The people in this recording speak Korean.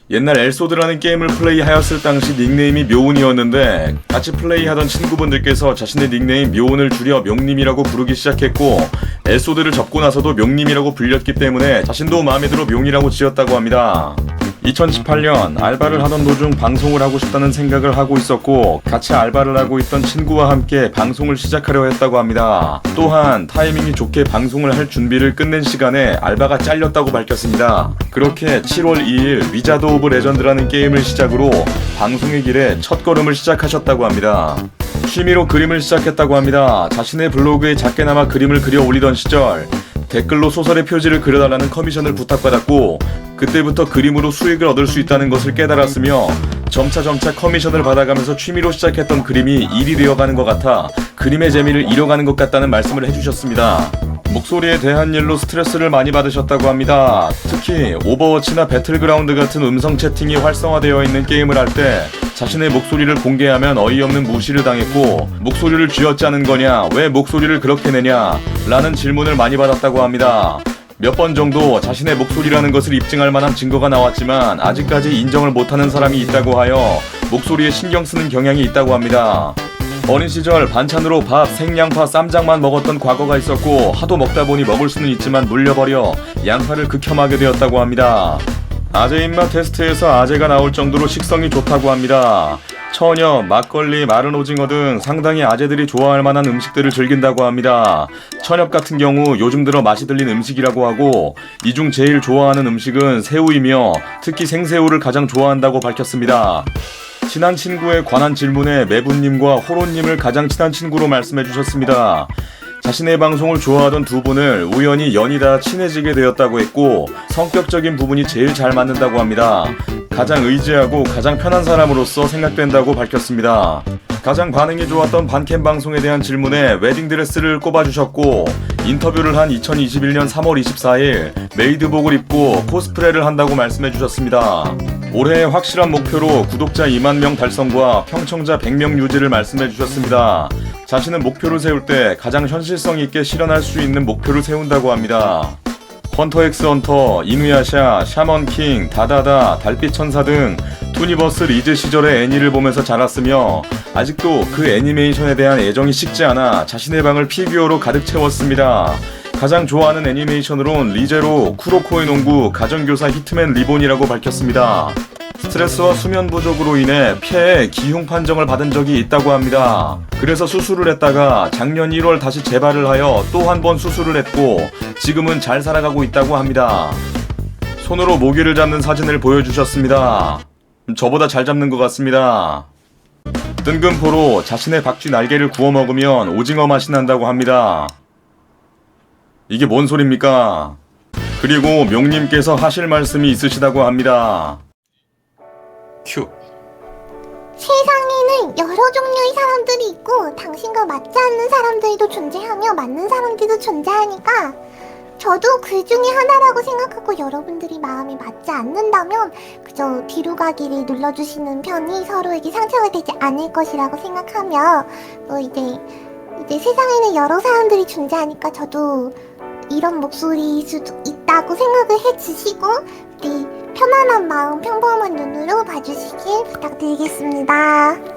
옛날 엘소드라는 게임을 플레이하였을 당시 닉네임이 묘운이었는데 같이 플레이하던 친구분들께서 자신의 닉네임 묘운을 줄여 명님이라고 부르기 시작했고 엘소드를 접고 나서도 명님이라고 불렸기 때문에 자신도 마음에 들어 명이라고 지었다고 합니다. 2018년 알바를 하던 도중 방송을 하고 싶다는 생각을 하고 있었고 같이 알바를 하고 있던 친구와 함께 방송을 시작하려 했다고 합니다. 또한 타이밍이 좋게 방송을 할 준비를 끝낸 시간에 알바가 잘렸다고 밝혔습니다. 그렇게 7월 2일 위자드 오브 레전드라는 게임을 시작으로 방송의 길에 첫걸음을 시작하셨다고 합니다. 취미로 그림을 시작했다고 합니다. 자신의 블로그에 작게나마 그림을 그려 올리던 시절 댓글로 소설의 표지를 그려달라는 커미션을 부탁받았고 그때부터 그림으로 수익을 얻을 수 있다는 것을 깨달았으며 점차 커미션을 받아가면서 취미로 시작했던 그림이 일이 되어가는 것 같아 그림의 재미를 잃어가는 것 같다는 말씀을 해주셨습니다. 목소리에 대한 일로 스트레스를 많이 받으셨다고 합니다. 특히 오버워치나 배틀그라운드 같은 음성 채팅이 활성화되어 있는 게임을 할 때 자신의 목소리를 공개하면 어이없는 무시를 당했고 목소리를 쥐어짜는 거냐, 왜 목소리를 그렇게 내냐 라는 질문을 많이 받았다고 합니다. 몇 번 정도 자신의 목소리라는 것을 입증할 만한 증거가 나왔지만 아직까지 인정을 못하는 사람이 있다고 하여 목소리에 신경 쓰는 경향이 있다고 합니다. 어린 시절 반찬으로 밥, 생양파, 쌈장만 먹었던 과거가 있었고 하도 먹다 보니 먹을 수는 있지만 물려버려 양파를 극혐하게 되었다고 합니다. 아재 입맛 테스트에서 아재가 나올 정도로 식성이 좋다고 합니다. 처녀, 막걸리, 마른 오징어 등 상당히 아재들이 좋아할 만한 음식들을 즐긴다고 합니다. 천엽 같은 경우 요즘 들어 맛이 들린 음식이라고 하고 이 중 제일 좋아하는 음식은 새우이며 특히 생새우를 가장 좋아한다고 밝혔습니다. 친한 친구에 관한 질문에 매분님과 호로님을 가장 친한 친구로 말씀해 주셨습니다. 자신의 방송을 좋아하던 두 분을 우연히 연이다 친해지게 되었다고 했고 성격적인 부분이 제일 잘 맞는다고 합니다. 가장 의지하고 가장 편한 사람으로서 생각된다고 밝혔습니다. 가장 반응이 좋았던 반캠 방송에 대한 질문에 웨딩드레스를 꼽아주셨고 인터뷰를 한 2021년 3월 24일 메이드복을 입고 코스프레를 한다고 말씀해주셨습니다. 올해의 확실한 목표로 구독자 2만 명 달성과 평청자 100명 유지를 말씀해주셨습니다. 자신은 목표를 세울 때 가장 현실성 있게 실현할 수 있는 목표를 세운다고 합니다. 헌터 엑스 헌터, 이누야샤, 샤먼킹, 다다다, 달빛천사 등 투니버스 리즈 시절의 애니를 보면서 자랐으며 아직도 그 애니메이션에 대한 애정이 식지 않아 자신의 방을 피규어로 가득 채웠습니다. 가장 좋아하는 애니메이션으론 리제로, 쿠로코의 농구, 가정교사 히트맨 리본이라고 밝혔습니다. 스트레스와 수면 부족으로 인해 폐에 기흉 판정을 받은 적이 있다고 합니다. 그래서 수술을 했다가 작년 1월 다시 재발을 하여 또 한 번 수술을 했고 지금은 잘 살아가고 있다고 합니다. 손으로 모기를 잡는 사진을 보여주셨습니다. 저보다 잘 잡는 것 같습니다. 뜬금포로 자신의 박쥐 날개를 구워 먹으면 오징어 맛이 난다고 합니다. 이게 뭔 소립니까? 그리고 명님께서 하실 말씀이 있으시다고 합니다. 큐. 세상에는 여러 종류의 사람들이 있고 당신과 맞지 않는 사람들도 존재하며 맞는 사람들도 존재하니까 저도 그 중에 하나라고 생각하고 여러분들이 마음이 맞지 않는다면 그저 뒤로 가기를 눌러주시는 편이 서로에게 상처가 되지 않을 것이라고 생각하며 이제 세상에는 여러 사람들이 존재하니까 저도 이런 목소리일 수도 있다고 생각을 해주시고 편안한 마음, 평범한 눈으로 봐주시길 부탁드리겠습니다.